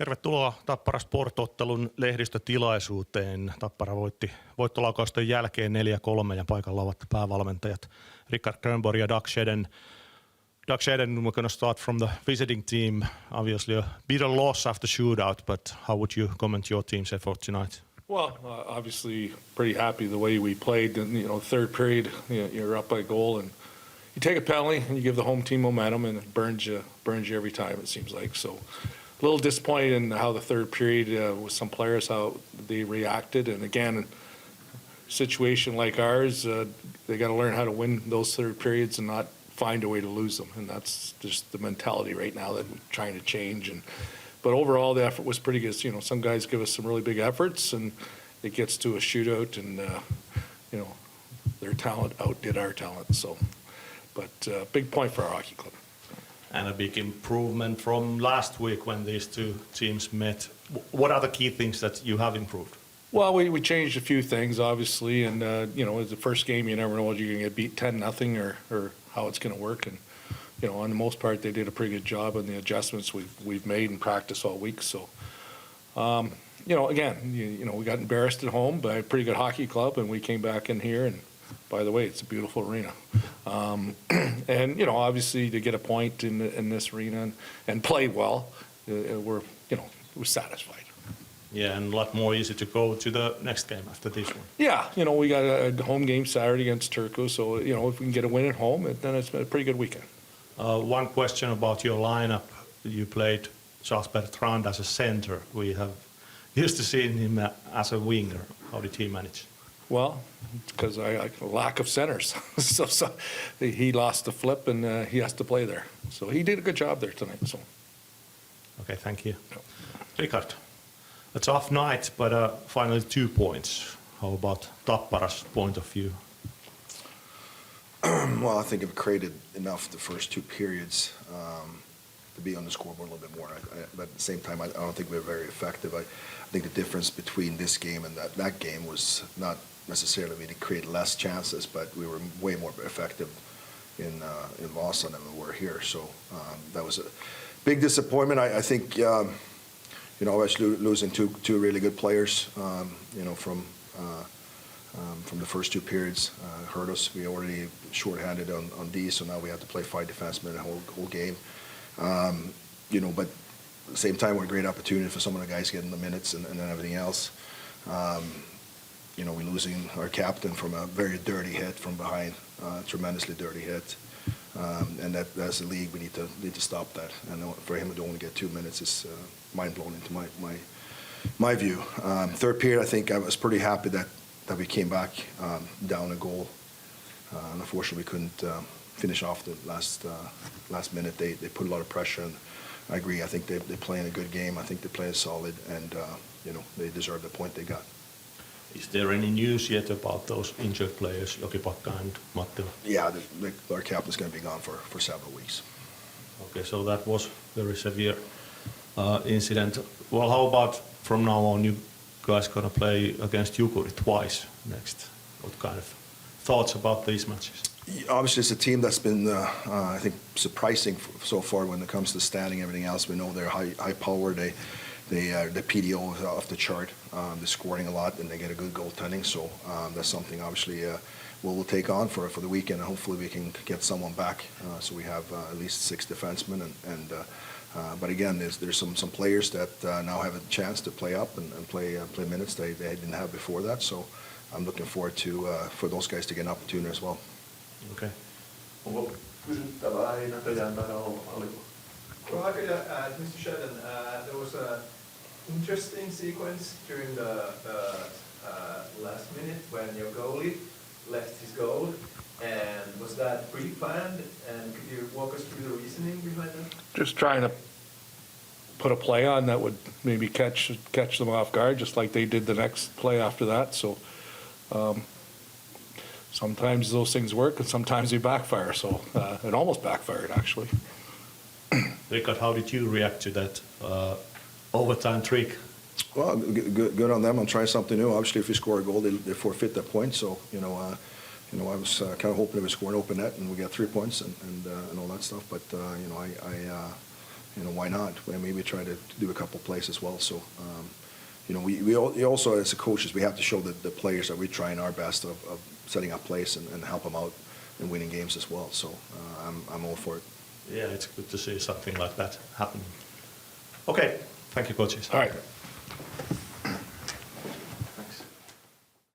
Tervetuloa Tappara Sport-ottelun lehdistötilaisuuteen. Tappara voitti voittolaukausten jälkeen 4-3 ja paikalla ovat päävalmentajat Rickard Grönborg ja Doug Shedden. Doug Shedden, we're going to start from the visiting team. Obviously a bitter loss after shootout, but how would you comment your team's effort tonight? Well, obviously pretty happy the way we played. Third period, you're up by a goal and you take a penalty and you give the home team momentum and it burns you every time, it seems like. So a little disappointed in how the third period with some players, how they reacted. And again, a situation like ours, they got to learn how to win those third periods and not find a way to lose them. And that's just the mentality right now that we're trying to change. But overall, the effort was pretty good. Some guys give us some really big efforts, and it gets to a shootout, and their talent outdid our talent. So, but big point for our hockey club. And a big improvement from last week when these two teams met. What are the key things that you have improved? Well, we changed a few things, obviously, and as the first game, you never know whether you're going to get beat 10-0 or how it's going to work. And on the most part, they did a pretty good job on the adjustments we've made in practice all week. So, again, we got embarrassed at home by a pretty good hockey club, and we came back in here. And by the way, it's a beautiful arena. And obviously, to get a point in this arena and play well, we're satisfied. Yeah, and a lot more easy to go to the next game after this one. Yeah, we got a home game Saturday against Turku, so if we can get a win at home, then it's been a pretty good weekend. One question about your lineup. You played Charles Bertrand as a center. We have used to see him as a winger. How did he manage? Well, because I lack of centers. so he lost the flip, and he has to play there. So he did a good job there tonight. So. Okay, thank you. No. Rickard, a tough night, but finally 2 points. How about Tappara's point of view? Well, I think it created enough the first two periods to be on the scoreboard a little bit more. But at the same time, I don't think we were very effective. I think the difference between this game and that game was not necessarily we didn't create less chances, but we were way more effective in Vasa than we were here. So that was a big disappointment. I think obviously losing two really good players, from the first two periods hurt us. We already shorthanded on D, so now we have to play 5 defensemen the whole game. But at the same time, we're a great opportunity for some of the guys getting the minutes and everything else. We're losing our captain from a very dirty hit from behind, tremendously dirty hit. And that's a league, we need to stop that. And for him to only get 2 minutes is mind-blowing into my view. Third period, I think I was pretty happy that we came back down a goal. Unfortunately, we couldn't finish off the last minute. They put a lot of pressure, and I agree. I think they're playing a good game. I think they're playing solid, and they deserve the point they got. Is there any news yet about those injured players, Jokipakka and Mattila? Yeah, our captain's going to be gone for several weeks. Okay, so that was very severe incident. Well, how about from now on, you guys going to play against Jukuri twice next? What kind of thoughts about these matches? Obviously, it's a team that's been, I think, surprising so far when it comes to standing and everything else. We know they're high power. The PDO is off the chart. They're scoring a lot, and they get a good goaltending. So that's something, obviously, we'll take on for the weekend, and hopefully we can get someone back. So we have at least 6 defensemen. But again, there's some players that now have a chance to play up and play minutes they didn't have before that. So I'm looking forward to for those guys to get an opportunity as well. Okay. Onko kysyttävää? Ei näköjään taida olla. Oliko? Well, Mr. Shedden, there was an interesting sequence during the last minute when your goalie left his goal. And was that pre-planned? And could you walk us through the reasoning behind that? Just trying to put a play on that would maybe catch them off guard, just like they did the next play after that. So sometimes those things work, and sometimes they backfire. So it almost backfired, actually. Rickard, how did you react to that overtime trick? Well, good on them. I'm trying something new. Obviously, if you score a goal, they forfeit that point. So I was kind of hoping they would score an open net and we got 3 points and all that stuff. But why not? And maybe try to do a couple plays as well. So, we also, as coaches, we have to show the players that we're trying our best of setting up plays and help them out and winning games as well. So I'm all for it. Yeah, it's good to see something like that happening. Okay, thank you, coaches. All right.